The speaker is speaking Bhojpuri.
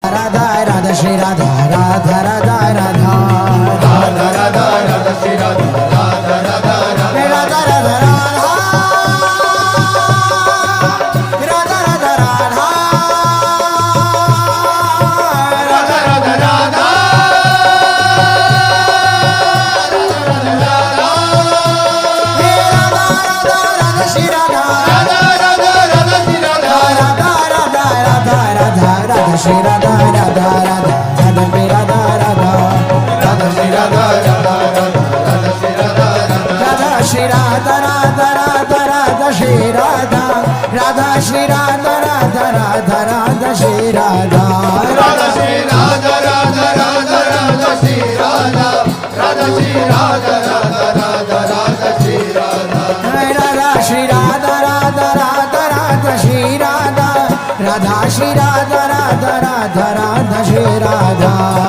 राधा राधा श्री राधा राधा राधा राधा राधा राधा राधा श्री राधा राधा राधा राधा राधा राधा राधा राधा राधा राधा राधा राधा राधा श्री राधा राधा राधा राधा श्री राधा राधा राधा राधा राधा राधा श्री राधा राधा राधा राधा पे राधा राधा राधा श्री राधा राधा राधा श्री राधा राधा श्री राधा राधा राधा राधा श्री राधा राधा श्री राधा राधा राधा राधा श्री राधा राधा श्री राधा राधा राधा राधा श्री राधा राधा श्री राधा राधा राधा राधा श्री राधा राधा श्री राधा राधा राधा राधा श्री राधा राधा श्री राधा राधा राधा राधा श्री राधा